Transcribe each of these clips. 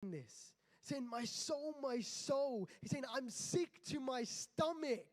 this. Saying, my soul. He's saying, I'm sick to my stomach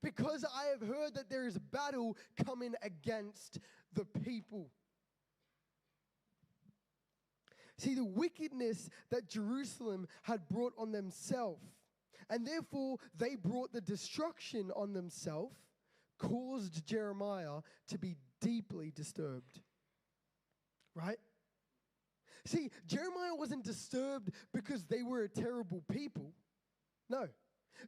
because I have heard that there is a battle coming against the people. See, the wickedness that Jerusalem had brought on themselves, and therefore they brought the destruction on themselves, caused Jeremiah to be deeply disturbed. Right? See, Jeremiah wasn't disturbed because they were a terrible people. No.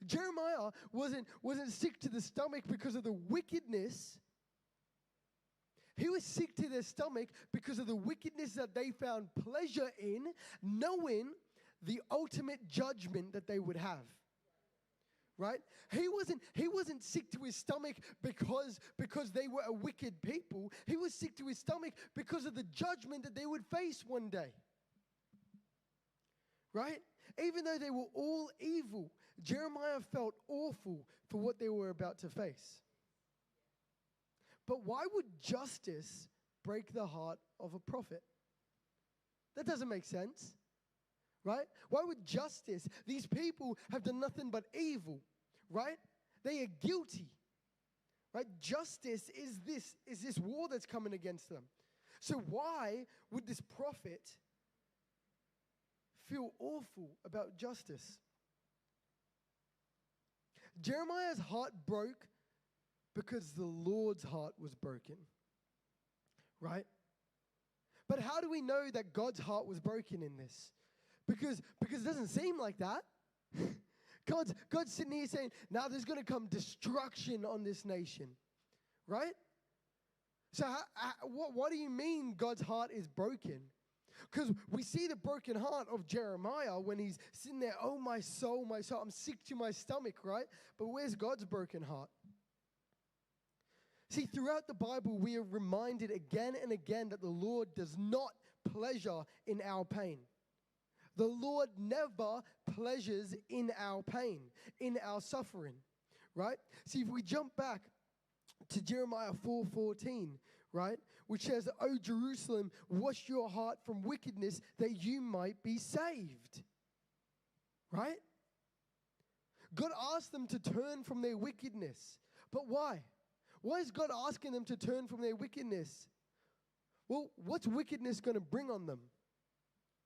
Jeremiah wasn't sick to the stomach because of the wickedness. He was sick to their stomach because of the wickedness that they found pleasure in, knowing the ultimate judgment that they would have. Right? He wasn't sick to his stomach because they were a wicked people. He was sick to his stomach because of the judgment that they would face one day. Right? Even though they were all evil, Jeremiah felt awful for what they were about to face. But why would justice break the heart of a prophet? That doesn't make sense. Right? Why would justice? These people have done nothing but evil, right? They are guilty, right? Justice is this war that's coming against them. So why would this prophet feel awful about justice? Jeremiah's heart broke because the Lord's heart was broken, right? But how do we know that God's heart was broken in this? Because it doesn't seem like that. God's sitting here saying, now there's going to come destruction on this nation. Right? So what do you mean God's heart is broken? Because we see the broken heart of Jeremiah when he's sitting there, oh, my soul, I'm sick to my stomach, right? But where's God's broken heart? See, throughout the Bible, we are reminded again and again that the Lord does not pleasure in our pain. The Lord never pleasures in our pain, in our suffering, right? See, if we jump back to Jeremiah 4:14, right, which says, O Jerusalem, wash your heart from wickedness that you might be saved, right? God asked them to turn from their wickedness. But why? Why is God asking them to turn from their wickedness? Well, what's wickedness going to bring on them?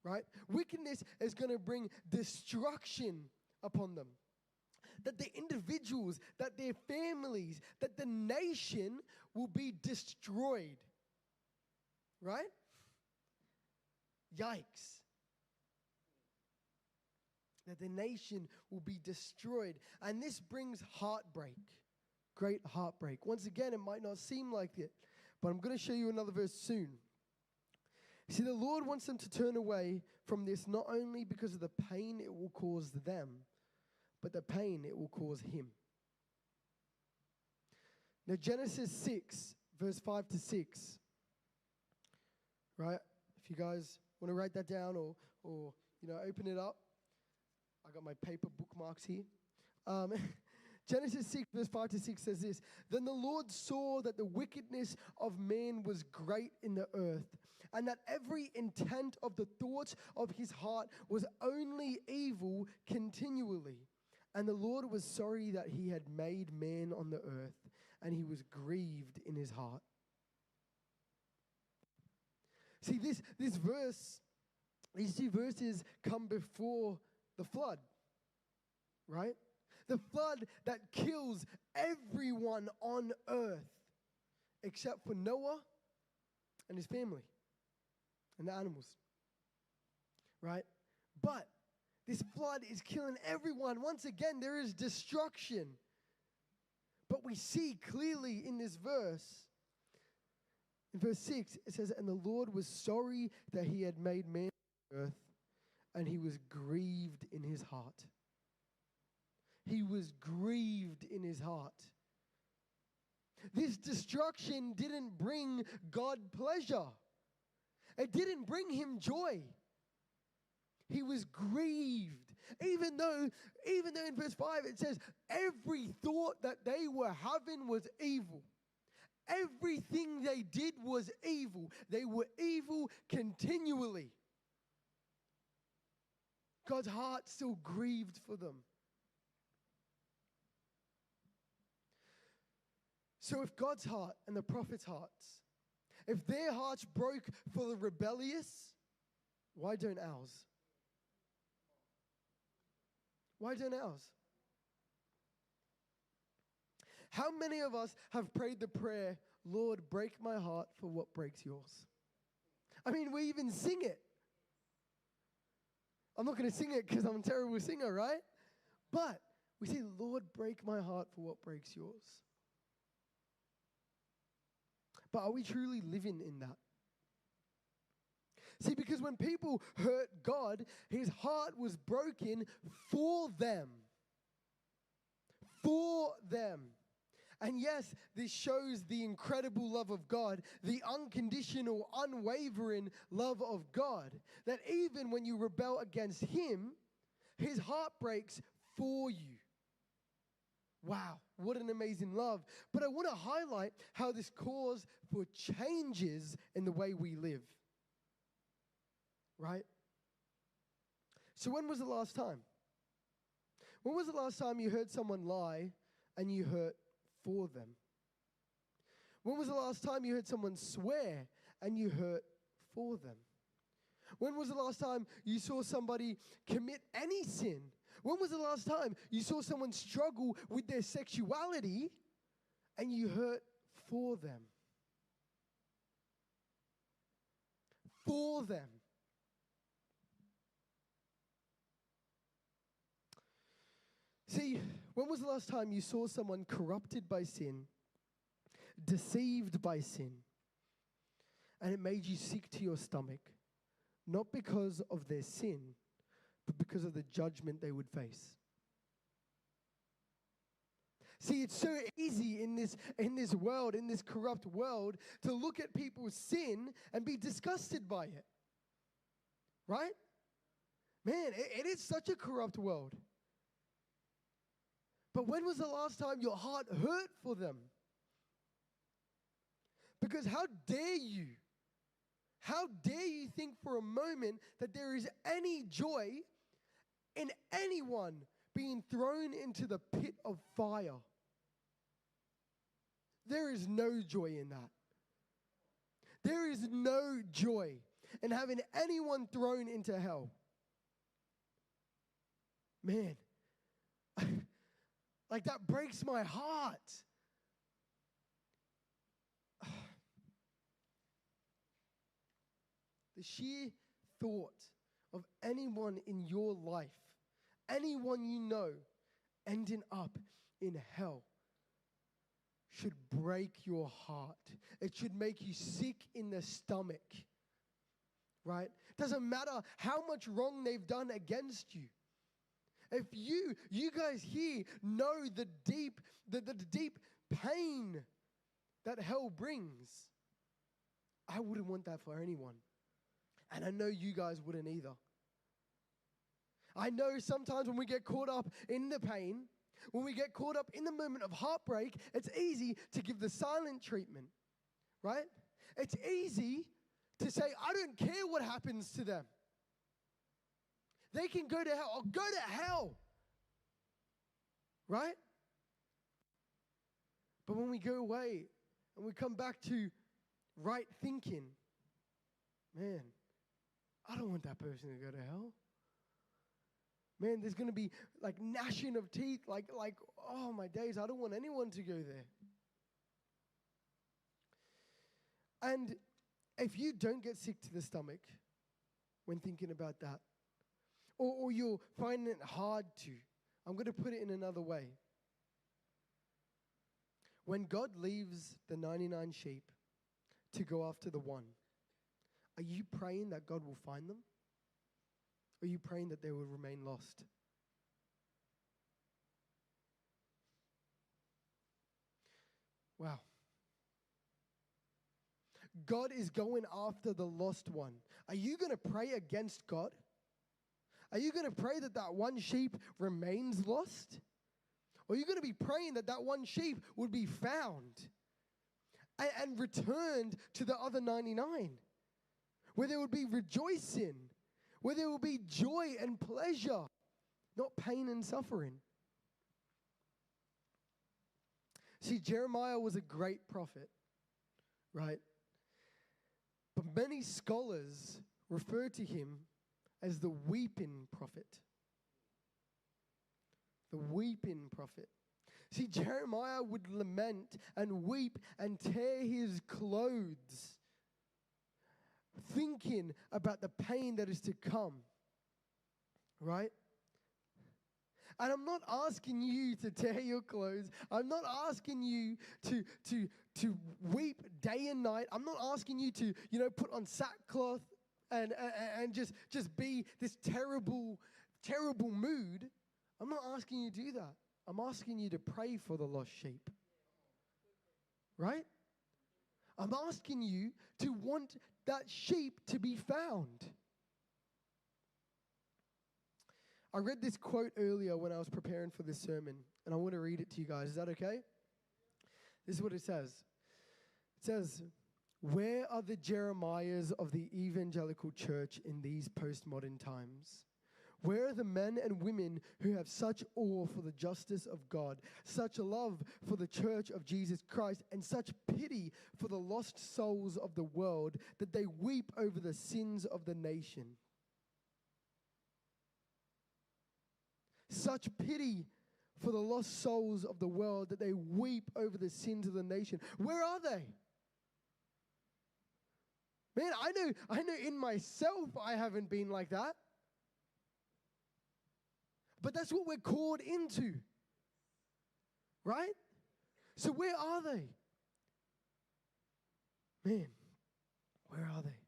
Right? Wickedness is going to bring destruction upon them. That the individuals, that their families, that the nation will be destroyed. Right? Yikes. That the nation will be destroyed. And this brings heartbreak. Great heartbreak. Once again, it might not seem like it, but I'm going to show you another verse soon. See, the Lord wants them to turn away from this not only because of the pain it will cause them, but the pain it will cause him. Now, Genesis 6, verse 5 to 6. Right? If you guys want to write that down or open it up. I got my paper bookmarks here. Genesis 6, verse 5 to 6 says this. Then the Lord saw that the wickedness of man was great in the earth, and that every intent of the thoughts of his heart was only evil continually. And the Lord was sorry that he had made man on the earth, and he was grieved in his heart. See, this verse, these two verses come before the flood, right? The flood that kills everyone on earth except for Noah and his family and the animals, right? But this flood is killing everyone. Once again, there is destruction. But we see clearly in this verse, in verse 6, it says, and the Lord was sorry that he had made man on earth, and he was grieved in his heart. He was grieved in his heart. This destruction didn't bring God pleasure. It didn't bring him joy. He was grieved. Even though in verse 5 it says, every thought that they were having was evil. Everything they did was evil. They were evil continually. God's heart still grieved for them. So if God's heart and the prophets' hearts, if their hearts broke for the rebellious, why don't ours? Why don't ours? How many of us have prayed the prayer, Lord, break my heart for what breaks yours? I mean, we even sing it. I'm not going to sing it because I'm a terrible singer, right? But we say, Lord, break my heart for what breaks yours. But are we truly living in that? See, because when people hurt God, his heart was broken for them. For them. And yes, this shows the incredible love of God, the unconditional, unwavering love of God, that even when you rebel against him, his heart breaks for you. Wow, what an amazing love. But I want to highlight how this calls for changes in the way we live. Right? So when was the last time? When was the last time you heard someone lie and you hurt for them? When was the last time you heard someone swear and you hurt for them? When was the last time you saw somebody commit any sin? When was the last time you saw someone struggle with their sexuality and you hurt for them? For them. See, when was the last time you saw someone corrupted by sin, deceived by sin, and it made you sick to your stomach, not because of their sin, but because of the judgment they would face? See, it's so easy in this world, in this corrupt world, to look at people's sin and be disgusted by it. Right? Man, it is such a corrupt world. But when was the last time your heart hurt for them? Because how dare you think for a moment that there is any joy in anyone being thrown into the pit of fire? There is no joy in that. There is no joy in having anyone thrown into hell. Man, like that breaks my heart. The sheer thought of anyone in your life, anyone you know, ending up in hell should break your heart. It should make you sick in the stomach, right? Doesn't matter how much wrong they've done against you. If you guys here know the deep pain that hell brings, I wouldn't want that for anyone. And I know you guys wouldn't either. I know sometimes when we get caught up in the pain, when we get caught up in the moment of heartbreak, it's easy to give the silent treatment, right? It's easy to say, I don't care what happens to them. They can go to hell. I'll go to hell. Right? But when we go away and we come back to right thinking, man, I don't want that person to go to hell. Man, there's going to be like gnashing of teeth, like, oh my days, I don't want anyone to go there. And if you don't get sick to the stomach when thinking about that, or you're finding it hard to, I'm going to put it in another way. When God leaves the 99 sheep to go after the one, are you praying that God will find them? Or are you praying that they will remain lost? Wow. God is going after the lost one. Are you going to pray against God? Are you going to pray that that one sheep remains lost? Or are you going to be praying that that one sheep would be found and returned to the other 99? Where there would be rejoicing, where there will be joy and pleasure, not pain and suffering. See, Jeremiah was a great prophet, right? But many scholars refer to him as the weeping prophet. The weeping prophet. See, Jeremiah would lament and weep and tear his clothes, thinking about the pain that is to come, right? And I'm not asking you to tear your clothes. I'm not asking you to weep day and night. I'm not asking you to, put on sackcloth and just be this terrible, terrible mood. I'm not asking you to do that. I'm asking you to pray for the lost sheep. Right? I'm asking you to want that sheep to be found. I read this quote earlier when I was preparing for this sermon, and I want to read it to you guys. Is that okay? This is what it says. It says, "Where are the Jeremiahs of the evangelical church in these postmodern times? Where are the men and women who have such awe for the justice of God, such love for the church of Jesus Christ, and such pity for the lost souls of the world that they weep over the sins of the nation?" Such pity for the lost souls of the world that they weep over the sins of the nation. Where are they? Man, I know in myself I haven't been like that. But that's what we're called into. Right? So where are they? Man, where are they?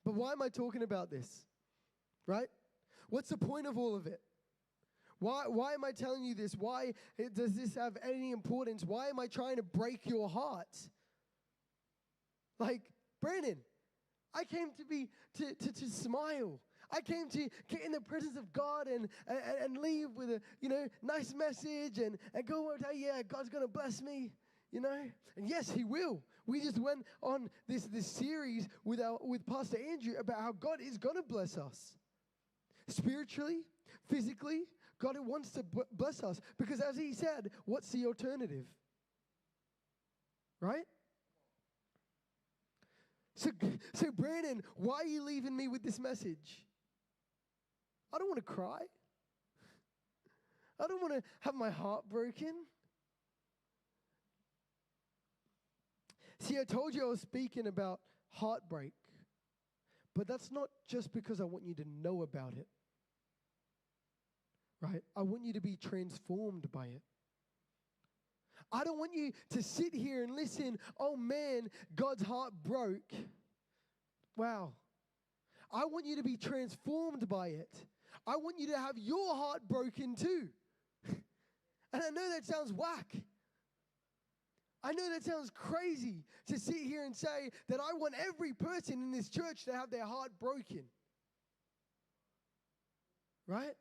But why am I talking about this? Right? What's the point of all of it? Why am I telling you this? Why does this have any importance? Why am I trying to break your heart? Like, Brandon, I came to smile. I came to get in the presence of God and leave with a, nice message and go and tell, yeah, God's going to bless me, And yes, he will. We just went on this series with Pastor Andrew about how God is going to bless us. Spiritually, physically, God wants to bless us. Because as he said, what's the alternative? Right? So Brandon, why are you leaving me with this message? I don't want to cry. I don't want to have my heart broken. See, I told you I was speaking about heartbreak. But that's not just because I want you to know about it. Right? I want you to be transformed by it. I don't want you to sit here and listen, oh man, God's heart broke. Wow. I want you to be transformed by it. I want you to have your heart broken too. And I know that sounds whack. I know that sounds crazy to sit here and say that I want every person in this church to have their heart broken. Right?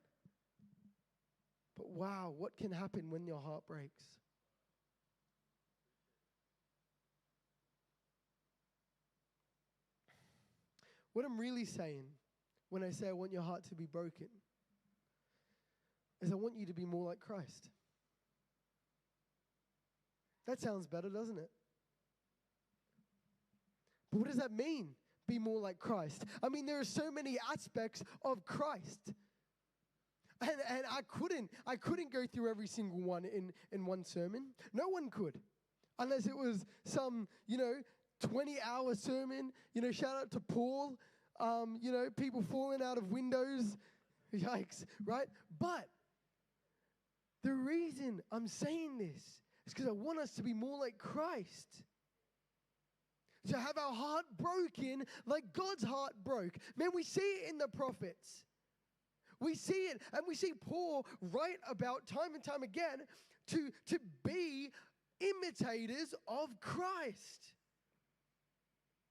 But wow, what can happen when your heart breaks? What I'm really saying when I say I want your heart to be broken is I want you to be more like Christ. That sounds better, doesn't it? But what does that mean, be more like Christ? I mean, there are so many aspects of Christ. And I couldn't go through every single one in one sermon. No one could. Unless it was some, 20-hour sermon. Shout out to Paul. People falling out of windows. Yikes, right? But the reason I'm saying this is because I want us to be more like Christ. To have our heart broken like God's heart broke. Man, we see it in the prophets. We see it, and we see Paul write about time and time again to be imitators of Christ.